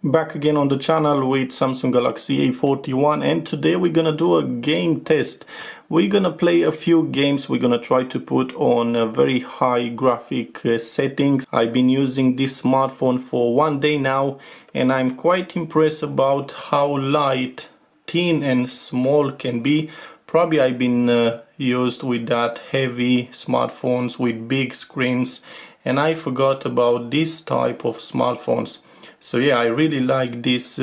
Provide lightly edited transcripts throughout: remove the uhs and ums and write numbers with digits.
Back again on the channel with Samsung Galaxy A41, and today we're gonna do a game test. We're gonna play a few games. We're gonna try to put on a very high graphic settings. I've been using this smartphone for 1 day now, and I'm quite impressed about how light, thin and small can be. Probably I've been used with that heavy smartphones with big screens, and I forgot about this type of smartphones. So yeah, I really like this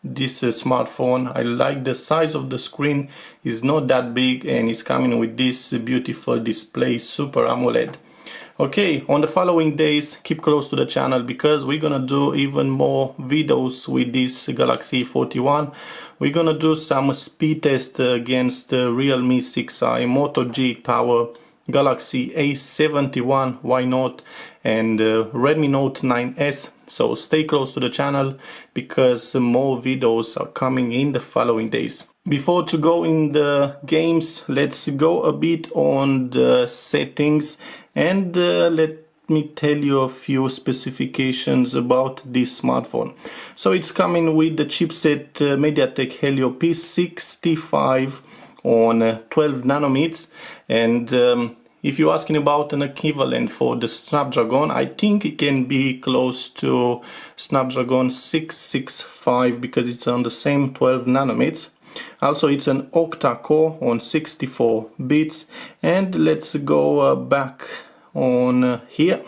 smartphone. I like the size of the screen. It's not that big, and it's coming with this beautiful display, Super AMOLED. Okay, on the following days, keep close to the channel because we're gonna do even more videos with this Galaxy 41. We're gonna do some speed test against Realme 6i, Moto G Power, Galaxy A71, why not, and Redmi Note 9S. So stay close to the channel because more videos are coming in the following days. Before to go in the games, let's go a bit on the settings, and let me tell you a few specifications about this smartphone. So it's coming with the chipset MediaTek Helio P65 on 12 nanometers, and if you're asking about an equivalent for the Snapdragon, I think it can be close to Snapdragon 665 because it's on the same 12 nanometers. Also, it's an octa-core on 64 bits. And let's go back on here.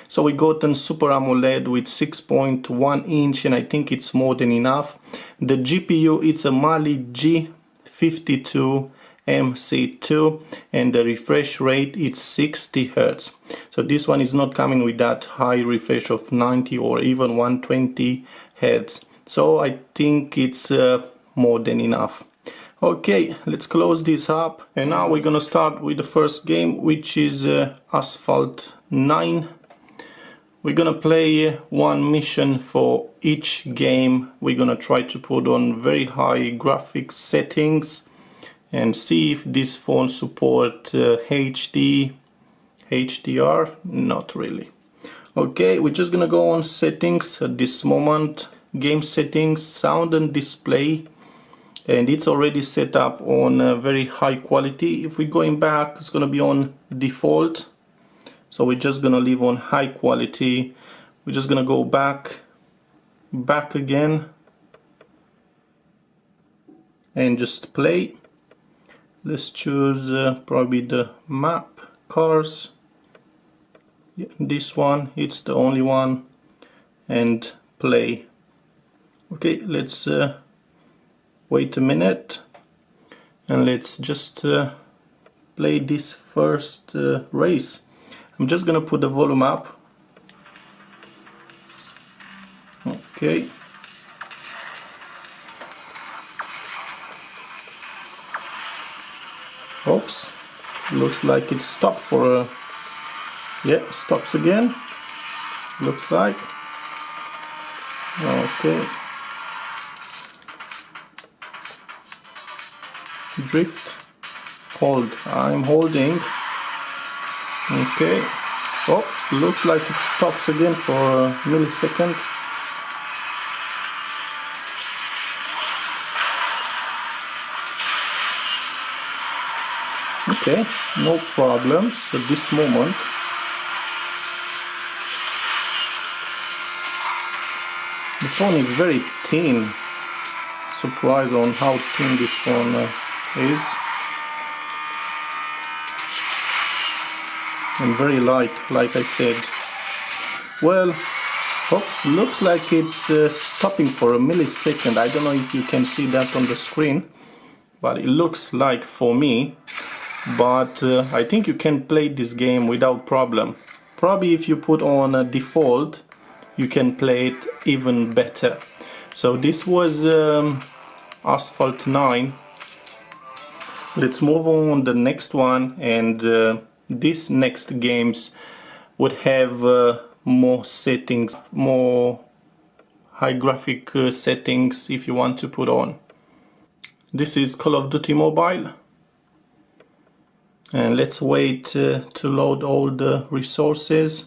So we got a Super AMOLED with 6.1 inch, and I think it's more than enough. The GPU, it's a Mali G52 MC2, and the refresh rate is 60 Hz. So this one is not coming with that high refresh of 90 or even 120 Hz. So I think it's more than enough. Okay, let's close this up, and now we're gonna start with the first game, which is Asphalt 9. We're gonna play one mission for each game. We're gonna try to put on very high graphics settings and see if this phone support HD, HDR, not really. Okay, we're just gonna go on settings at this moment, game settings, sound and display, and it's already set up on very high quality. If we're going back, it's gonna be on default, so we're just gonna leave on high quality. We're just gonna go back again and just play. Let's choose probably the map, cars, yeah, this one, it's the only one, and play. Okay, let's wait a minute, and let's just play this first race. I'm just gonna put the volume up. Okay. Oops, looks like it stopped for a... yeah, stops again, looks like. Okay. Drift, hold, I'm holding. Okay. Oops, looks like it stops again for a millisecond. Okay, no problems at this moment. The phone is very thin. Surprised on how thin this phone is. And very light, like I said. Well, oops, looks like it's stopping for a millisecond. I don't know if you can see that on the screen, but it looks like for me. But I think you can play this game without problem. Probably if you put on a default, you can play it even better. So this was Asphalt 9. Let's move on the next one, and these next games would have more settings, more high graphic settings if you want to put on. This is Call of Duty Mobile. And let's wait to load all the resources.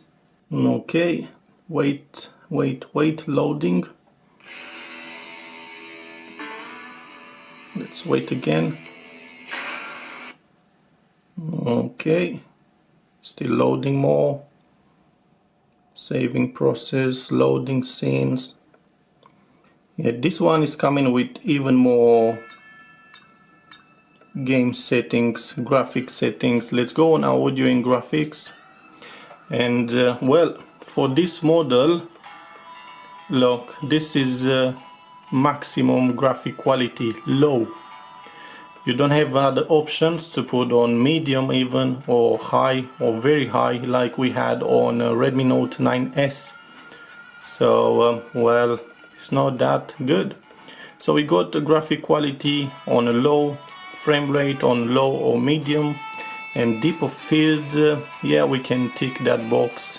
Okay, wait, loading. Let's wait again. Okay, still loading more. Saving process, loading scenes. Yeah, this one is coming with even more game settings, graphic settings. Let's go on our audio and graphics. And well, for this model, look, this is maximum graphic quality, low. You don't have other options to put on medium even, or high, or very high, like we had on Redmi Note 9S. So well, it's not that good. So we got the graphic quality on a low, frame rate on low or medium, and depth of field, yeah, we can tick that box,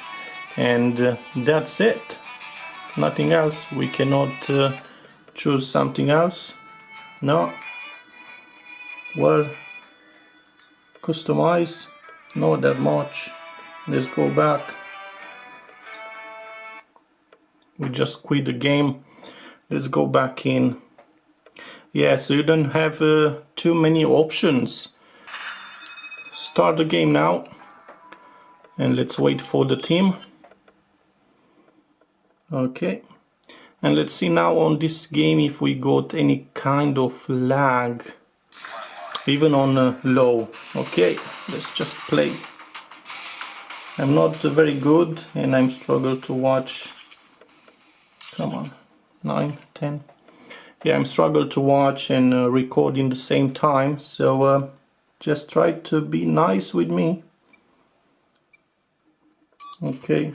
and that's it. Nothing else. We cannot choose something else. No. Well, customize, not that much. Let's go back. We just quit the game. Let's go back in. Yeah, so you don't have too many options. Start the game now, and let's wait for the team. Okay, and let's see now on this game if we got any kind of lag, even on low. Okay, let's just play. I'm not very good, and I'm struggle to watch. Come on, 9, 10. Yeah, I'm struggle to watch and record in the same time, so just try to be nice with me. Okay,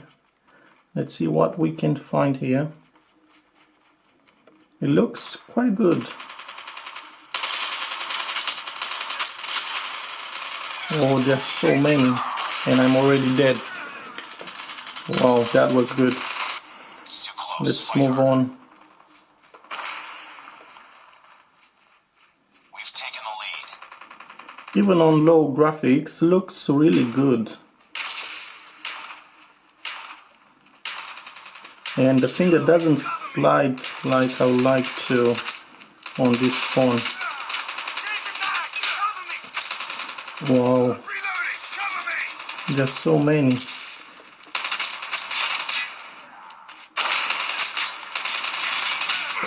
let's see what we can find here. It looks quite good. Oh, there's so many, and I'm already dead. Wow, that was good. Let's move on. We've taken the lead. Even on low graphics, looks really good. And the finger doesn't slide like I would like to on this phone. Wow, there's so many.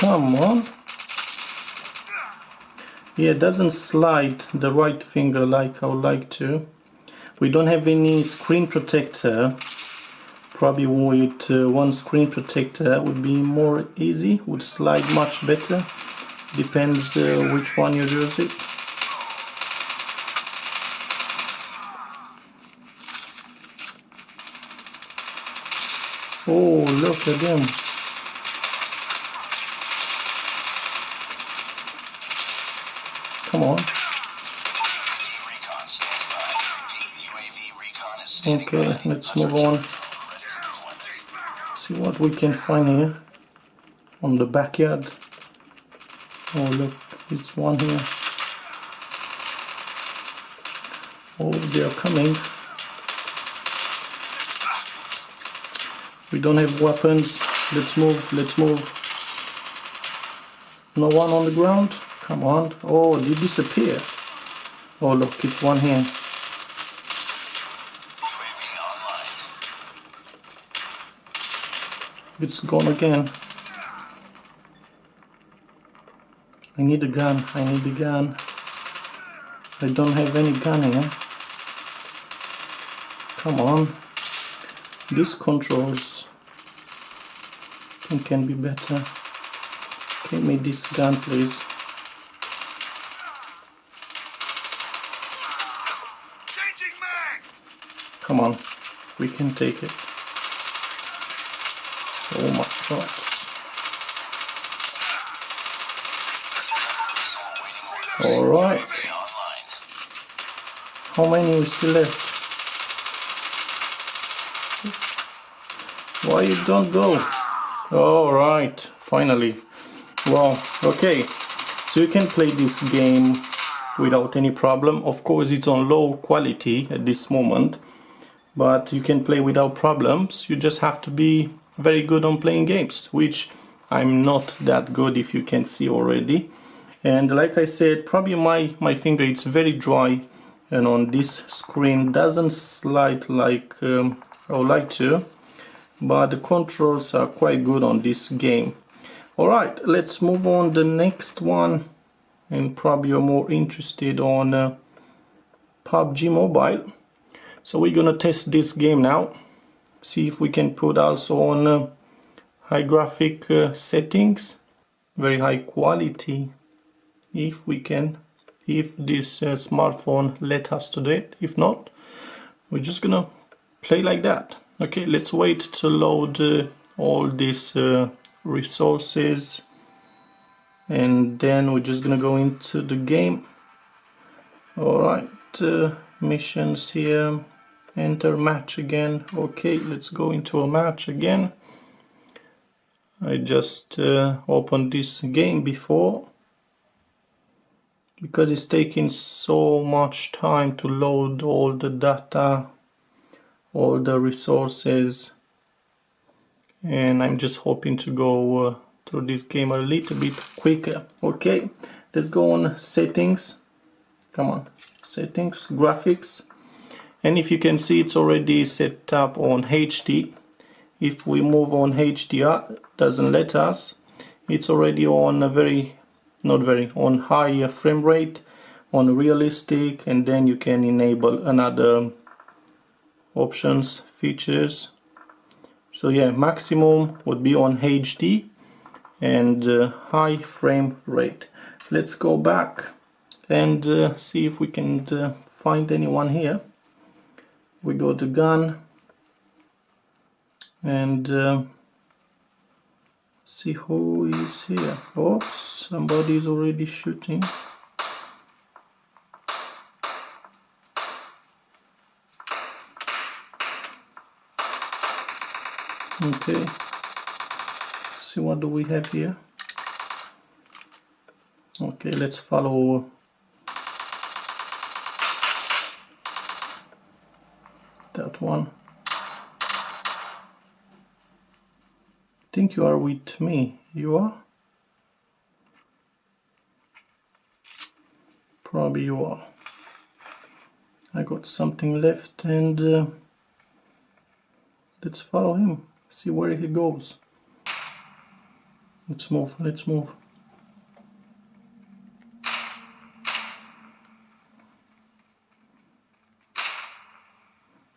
Come on. Yeah, it doesn't slide the right finger like I would like to. We don't have any screen protector. Probably with one screen protector would be more easy, would slide much better. Depends which one you use it. Oh, look at them. Come on. Okay, let's move on. See what we can find here on the backyard. Oh look, it's one here. Oh, they are coming. We don't have weapons. Let's move, let's move. No one on the ground? Come on. Oh, they disappear. Oh look, it's one here. It's gone again. I need a gun, I need a gun. I don't have any gun here. Come on. These controls can be better. Give me this gun, please. Come on, we can take it. Oh my god. Alright. How many is still left? Why you don't go? Alright, finally. Wow, okay. So you can play this game without any problem. Of course it's on low quality at this moment, but you can play without problems. You just have to be very good on playing games, which I'm not that good, if you can see already. And like I said, probably my finger, it's very dry, and on this screen doesn't slide like I would like to, but the controls are quite good on this game. Alright, let's move on the next one, and probably you're more interested on PUBG Mobile. So we're gonna test this game now, see if we can put also on high graphic settings, very high quality, if we can, if this smartphone let us to do it. If not, we're just gonna play like that. Okay, let's wait to load all these resources, and then we're just gonna go into the game. Alright, missions here, enter match again. Okay, let's go into a match again. I just opened this game before because it's taking so much time to load all the data, all the resources, and I'm just hoping to go through this game a little bit quicker. Okay, let's go on settings. Come on, settings, graphics, and if you can see, it's already set up on HD. If we move on HDR, doesn't let us. It's already on a on high frame rate, on realistic, and then you can enable another options, features. So yeah, maximum would be on HD and high frame rate. Let's go back and see if we can find anyone here. We go to gun and see who is here. Oops, somebody is already shooting. Okay, see what do we have here. Okay, let's follow that one. I think you are with me. You are? Probably you are. I got something left, and let's follow him, see where he goes. Let's move, let's move.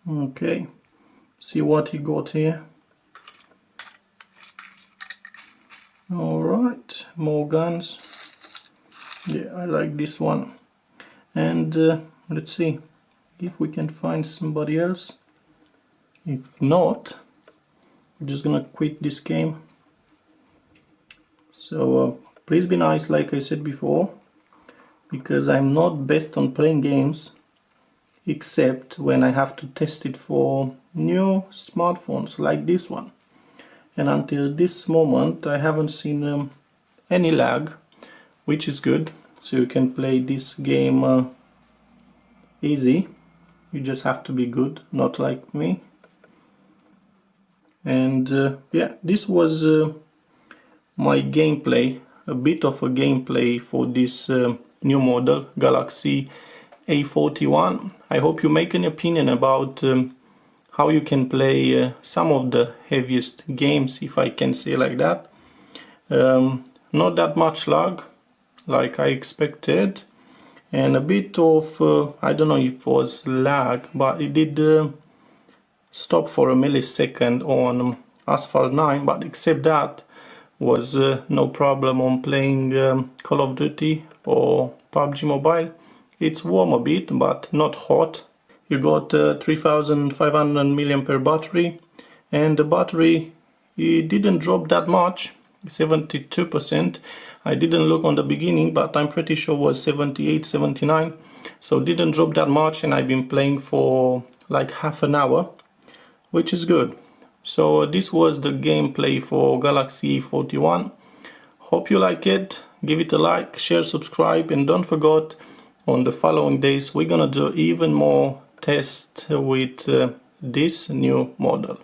Okay, see what he got here. Alright, more guns. Yeah, I like this one. And let's see if we can find somebody else. If not, we're just gonna quit this game. So please be nice, like I said before, because I'm not best on playing games, except when I have to test it for new smartphones like this one. And until this moment I haven't seen any lag, which is good. So you can play this game easy. You just have to be good, not like me. And yeah, this was my gameplay, a bit of a gameplay for this new model, Galaxy A41. I hope you make an opinion about how you can play some of the heaviest games, if I can say like that. Not that much lag like I expected, and a bit of I don't know if it was lag, but it did stop for a millisecond on Asphalt 9, but except that was no problem on playing Call of Duty or PUBG Mobile. It's warm a bit, but not hot. You got 3500 mAh battery, and the battery, it didn't drop that much, 72%. I didn't look on the beginning, but I'm pretty sure it was 78, 79, so it didn't drop that much, and I've been playing for like half an hour, which is good. So this was the gameplay for Galaxy A41. Hope you like it. Give it a like, share, subscribe, and don't forget, on the following days we're gonna do even more tests with this new model.